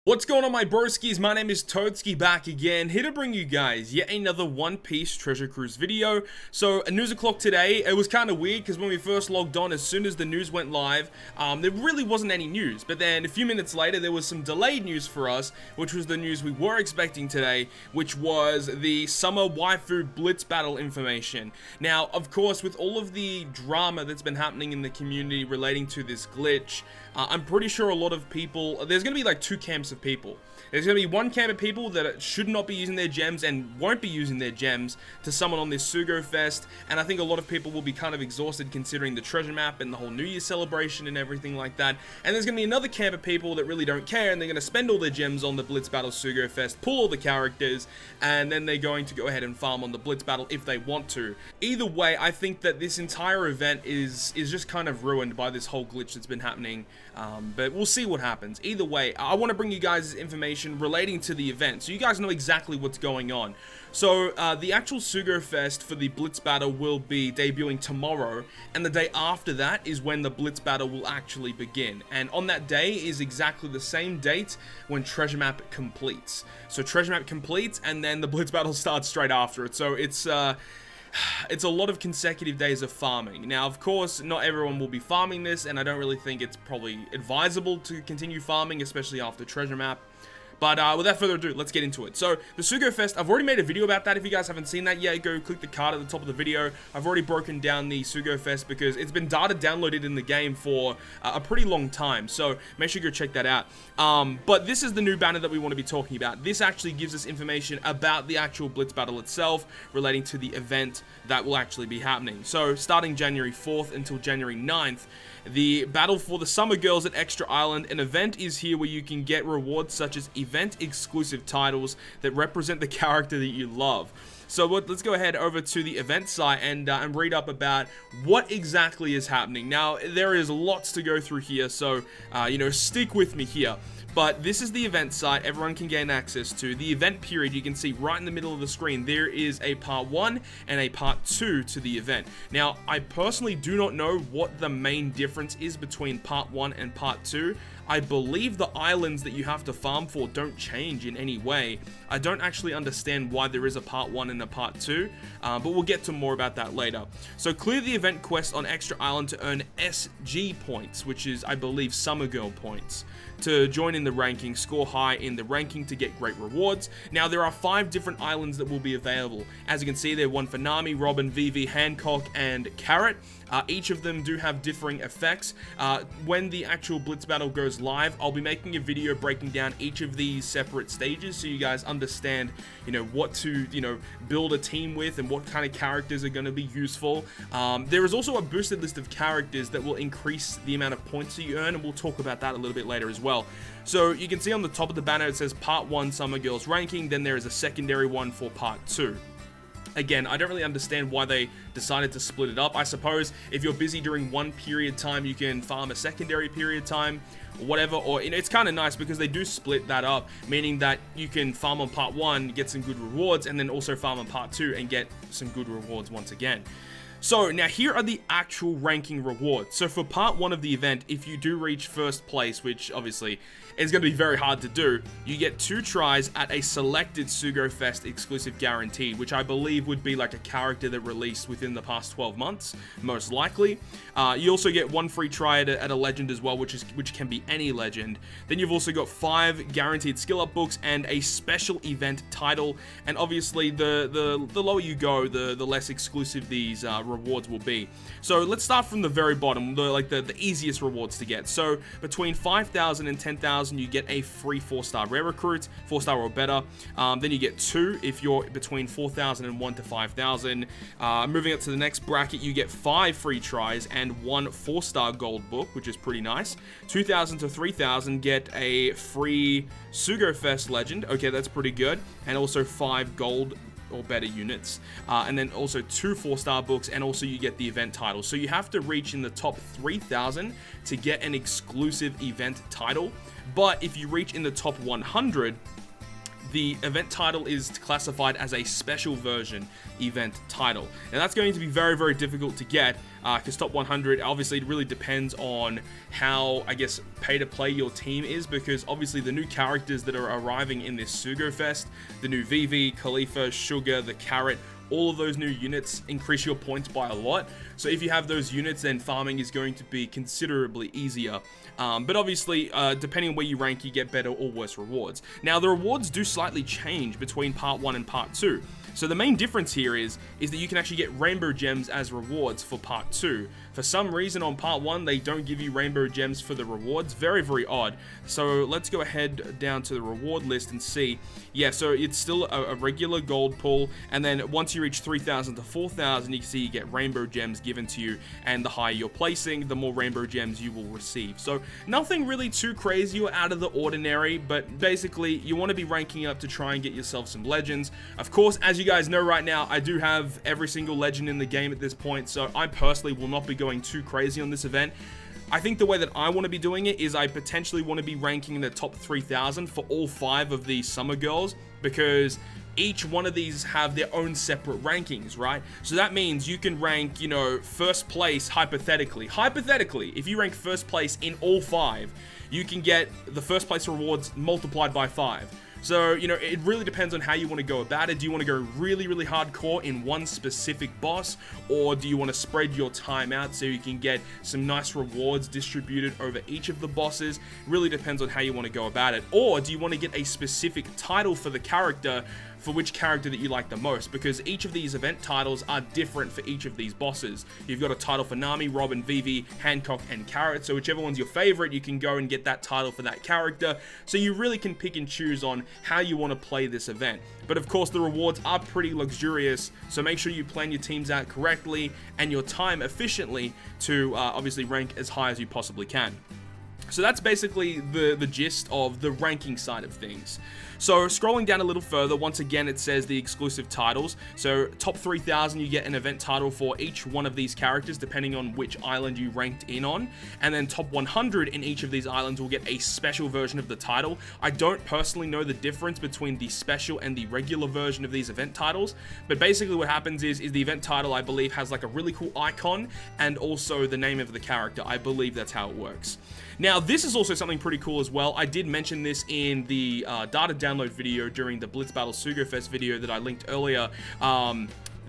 What's going on, my broskiis? My name is Toadskii, back again, here to bring you guys yet another One Piece Treasure Cruise video. So, a news o'clock today. It was kind of weird because when we first logged on, as soon as the news went live, there really wasn't any news. But then a few minutes later, there was some delayed news for us, which was the news we were expecting today, which was the summer waifu Blitz battle information. Now, of course, with all of the drama that's been happening in the community relating to this glitch, I'm pretty sure a lot of people, there's going to be like two camps of people. There's going to be one camp of people that should not be using their gems and won't be using their gems to summon on this Sugo Fest, and I think a lot of people will be kind of exhausted considering the treasure map and the whole New Year celebration and everything like that. And there's going to be another camp of people that really don't care, and they're going to spend all their gems on the Blitz Battle Sugo Fest, pull all the characters, and then they're going to go ahead and farm on the Blitz Battle if they want to. Either way, I think that this entire event is just kind of ruined by this whole glitch that's been happening, but we'll see what happens. Either way, I want to bring you guys information relating to the event, so you guys know exactly what's going on. So the actual Sugo Fest for the Blitz Battle will be debuting tomorrow, and the day after that is when the Blitz Battle will actually begin. And on that day is exactly the same date when Treasure Map completes. So Treasure Map completes, and then the Blitz Battle starts straight after it. So it's a lot of consecutive days of farming. Now, of course, not everyone will be farming this, and I don't really think it's probably advisable to continue farming, especially after Treasure Map. But without further ado, let's get into it. So, the Sugo Fest, I've already made a video about that. If you guys haven't seen that yet, go click the card at the top of the video. I've already broken down the Sugo Fest because it's been data downloaded in the game for a pretty long time. So, make sure you go check that out. But this is the new banner that we want to be talking about. This actually gives us information about the actual Blitz Battle itself, relating to the event that will actually be happening. So, starting January 4th until January 9th, the battle for the Summer Girls at Extra Island, an event is here where you can get rewards such as event-exclusive titles that represent the character that you love. So let's go ahead over to the event site and read up about what exactly is happening. Now, there is lots to go through here, so, stick with me here. But this is the event site everyone can gain access to. The event period, you can see right in the middle of the screen, there is a part 1 and a part 2 to the event. Now, I personally do not know what the main difference is between part 1 and part 2. I believe the islands that you have to farm for don't change in any way. I don't actually understand why there is a part 1 and a part 2, but we'll get to more about that later. So clear the event quest on Extra Island to earn SG points, which is, I believe, Summer Girl points. To join in the ranking, score high in the ranking to get great rewards. Now, there are 5 different islands that will be available. As you can see, there one for Nami, Robin, Vivi, Hancock, and Carrot. Each of them do have differing effects. When the actual Blitz Battle goes live, I'll be making a video breaking down each of these separate stages so you guys understand, what to, build a team with and what kind of characters are going to be useful. There is also a boosted list of characters that will increase the amount of points that you earn, and we'll talk about that a little bit later as well. So you can see on the top of the banner it says Part 1 Summer Girls Ranking, then there is a secondary one for Part 2. Again, I don't really understand why they decided to split it up. I suppose if you're busy during one period time, you can farm a secondary period time, or whatever. Or it's kind of nice because they do split that up, meaning that you can farm on part 1, get some good rewards, and then also farm on part 2 and get some good rewards once again. So, now here are the actual ranking rewards. So, for part 1 of the event, if you do reach first place, which obviously is going to be very hard to do, you get 2 tries at a selected Sugo Fest exclusive guarantee, which I believe would be like a character that released within the past 12 months, most likely. You also get 1 free try at a legend as well, which can be any legend. Then you've also got 5 guaranteed skill up books and a special event title. And obviously, the lower you go, the less exclusive these rewards will be. So let's start from the very bottom, the easiest rewards to get. So between 5,000 and 10,000, you get a free 4-star rare recruit, 4-star or better. Then you get 2 if you're between 4,000 and 1 to 5,000. Moving up to the next bracket, you get 5 free tries and 1 4-star gold book, which is pretty nice. 2,000 to 3,000 get a free Sugo Fest legend. Okay, that's pretty good. And also 5 gold or better units, and then also 2 4-star books, and also you get the event title. So you have to reach in the top 3,000 to get an exclusive event title, but if you reach in the top 100, the event title is classified as a special version event title. And that's going to be very, very difficult to get because top 100, obviously it really depends on how, I guess, pay to play your team is, because obviously the new characters that are arriving in this Sugo Fest, the new Vivi, Khalifa, Sugar, the Carrot, all of those new units increase your points by a lot. So if you have those units, then farming is going to be considerably easier. But obviously, depending on where you rank, you get better or worse rewards. Now, the rewards do slightly change between Part 1 and Part 2. So the main difference here is that you can actually get rainbow gems as rewards for Part 2. For some reason on Part 1, they don't give you rainbow gems for the rewards. Very, very odd. So let's go ahead down to the reward list and see. Yeah, so it's still a regular gold pull. And then once you reach 3,000 to 4,000, you can see you get rainbow gems given to you. And the higher you're placing, the more rainbow gems you will receive. So nothing really too crazy or out of the ordinary. But basically, you want to be ranking up to try and get yourself some legends. Of course, as you guys know right now, I do have every single legend in the game at this point, so I personally will not be going too crazy on this event. I think the way that I want to be doing it is I potentially want to be ranking in the top 3,000 for all 5 of these summer girls, because each one of these have their own separate rankings, right? So that means you can rank, you know, first place hypothetically. Hypothetically, if you rank first place in all 5, you can get the first place rewards multiplied by 5. So, you know, it really depends on how you want to go about it. Do you want to go really, really hardcore in one specific boss? Or do you want to spread your time out so you can get some nice rewards distributed over each of the bosses? It really depends on how you want to go about it. Or do you want to get a specific title for the character, for which character that you like the most, because each of these event titles are different for each of these bosses. You've got a title for Nami, Robin, Vivi, Hancock, and Carrot, so whichever one's your favorite, you can go and get that title for that character, so you really can pick and choose on how you want to play this event. But of course, the rewards are pretty luxurious, so make sure you plan your teams out correctly and your time efficiently to obviously rank as high as you possibly can. So that's basically the gist of the ranking side of things. So scrolling down a little further, once again, it says the exclusive titles. So top 3,000, you get an event title for each one of these characters, depending on which island you ranked in on. And then top 100 in each of these islands will get a special version of the title. I don't personally know the difference between the special and the regular version of these event titles, but basically what happens is the event title, I believe, has like a really cool icon and also the name of the character. I believe that's how it works. Now, this is also something pretty cool as well. I did mention this in the data download video during the Blitz Battle Sugo Fest video that I linked earlier.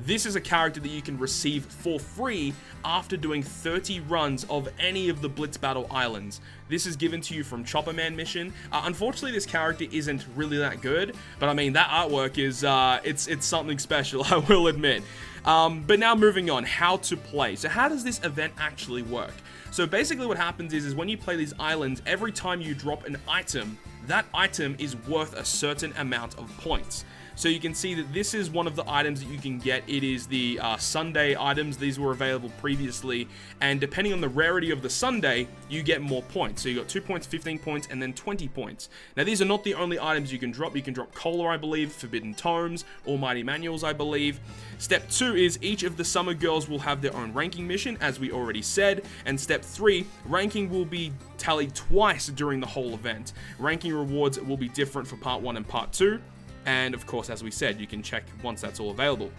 This is a character that you can receive for free after doing 30 runs of any of the Blitz Battle islands. This is given to you from Chopper Man mission. Unfortunately, this character isn't really that good, but I mean, that artwork is, it's something special, I will admit. But now moving on, how to play. So how does this event actually work? So basically what happens is when you play these islands, every time you drop an item, that item is worth a certain amount of points. So you can see that this is one of the items that you can get. It is the Sunday items. These were available previously, and depending on the rarity of the Sunday, you get more points. So you got 2 points, 15 points, and then 20 points. Now these are not the only items you can drop. You can drop Cola, I believe, Forbidden Tomes, Almighty Manuals, I believe. Step 2 is each of the summer girls will have their own ranking mission, as we already said. And step 3, ranking will be tallied twice during the whole event. Ranking rewards will be different for Part 1 and Part 2. And of course, as we said, you can check once that's all available.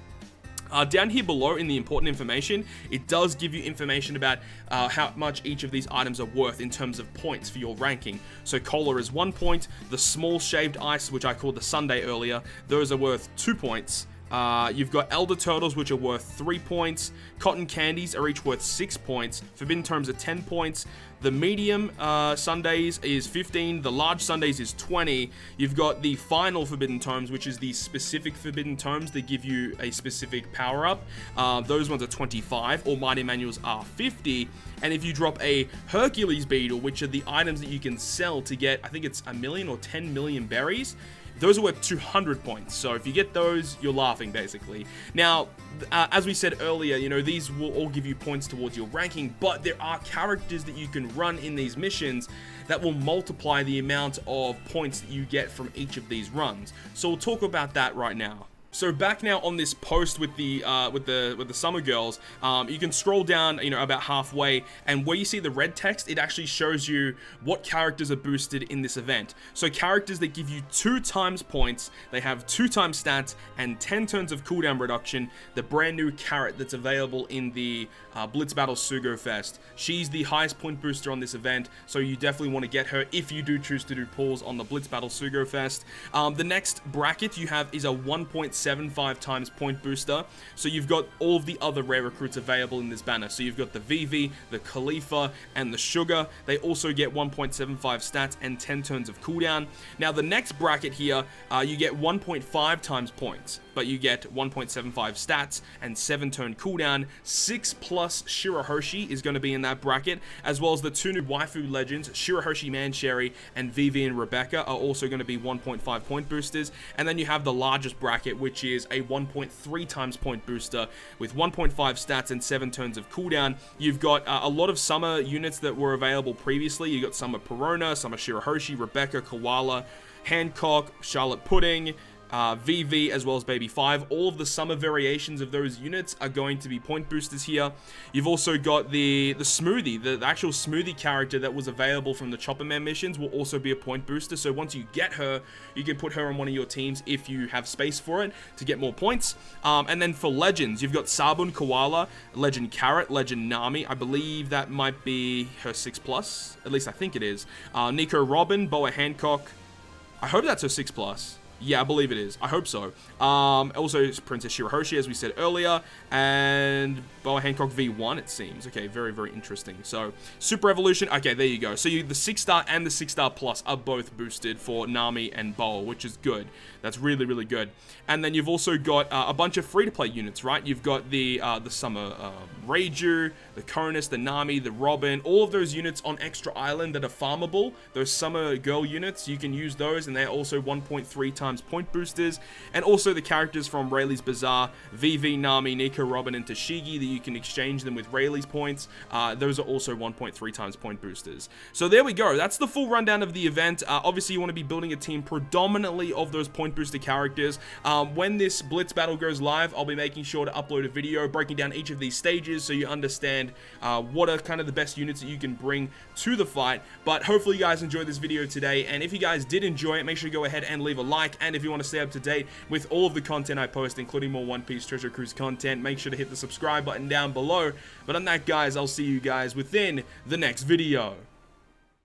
Down here below in the important information, it does give you information about how much each of these items are worth in terms of points for your ranking. So Cola is 1 point, the small shaved ice, which I called the Sunday earlier, those are worth 2 points. You've got Elder Turtles, which are worth 3 points. Cotton Candies are each worth 6 points. Forbidden Tomes are 10 points. The medium Sundays is 15. The large Sundays is 20. You've got the final Forbidden Tomes, which is the specific Forbidden Tomes that give you a specific power-up. Those ones are 25. Almighty Manuals are 50. And if you drop a Hercules Beetle, which are the items that you can sell to get, I think it's 1 million or 10 million berries, those are worth 200 points. So if you get those, you're laughing, basically. Now, as we said earlier, you know, these will all give you points towards your ranking, but there are characters that you can run in these missions that will multiply the amount of points that you get from each of these runs. So we'll talk about that right now. So back now on this post with the summer girls, you can scroll down, you know, about halfway, and where you see the red text, it actually shows you what characters are boosted in this event. So characters that give you 2 times points, they have 2 times stats and 10 turns of cooldown reduction. The brand new carrot that's available in the Blitz Battle Sugo Fest. She's the highest point booster on this event, so you definitely want to get her if you do choose to do pulls on the Blitz Battle Sugo Fest. The next bracket you have is a 1.75 times point booster. So you've got all of the other rare recruits available in this banner. So you've got the Vivi, the Khalifa, and the Sugar. They also get 1.75 stats and 10 turns of cooldown. Now the next bracket here, you get 1.5 times points, but you get 1.75 stats and 7 turn cooldown. 6+ Shirahoshi is going to be in that bracket, as well as the 2 new waifu legends, Shirahoshi Mancherry and Vivi and Rebecca, are also going to be 1.5 point boosters. And then you have the largest bracket, which is a 1.3 times point booster with 1.5 stats and 7 turns of cooldown. You've got a lot of summer units that were available previously. You got Summer Perona, Summer Shirahoshi, Rebecca, Koala, Hancock, Charlotte Pudding, VV, as well as Baby 5. All of the summer variations of those units are going to be point boosters here. You've also got the Smoothie, the actual Smoothie character that was available from the Chopper Man missions will also be a point booster. So once you get her, you can put her on one of your teams if you have space for it to get more points. And then for legends, you've got Sabun Koala, Legend Carrot, Legend Nami. I believe that might be her 6+. At least I think it is. Nico Robin, Boa Hancock. I hope that's her 6+. Yeah, I believe it is. I hope so. Also, Princess Shirahoshi, as we said earlier, and Boa Hancock V1, it seems. Okay, very, very interesting. So, Super Evolution. Okay, there you go. So, the 6-star and the 6-star plus are both boosted for Nami and Boa, which is good. That's really, really good. And then you've also got a bunch of free-to-play units, right? You've got the Summer Reiju, the Cronus, the Nami, the Robin, all of those units on Extra Island that are farmable. Those Summer Girl units, you can use those, and they're also 1.3 times point boosters. And also the characters from Rayleigh's Bazaar, VV, Nami, Nico, Robin, and Toshigi, that you can exchange them with Rayleigh's points. Those are also 1.3 times point boosters. So there we go. That's the full rundown of the event. Obviously, you want to be building a team predominantly of those point booster characters. When this Blitz battle goes live, I'll be making sure to upload a video breaking down each of these stages so you understand what are kind of the best units that you can bring to the fight. But hopefully you guys enjoyed this video today, and if you guys did enjoy it, make sure to go ahead and leave a like. And if you want to stay up to date with all of the content I post, including more One Piece Treasure Cruise content, make sure to hit the subscribe button down below. But on that, guys, I'll see you guys within the next video.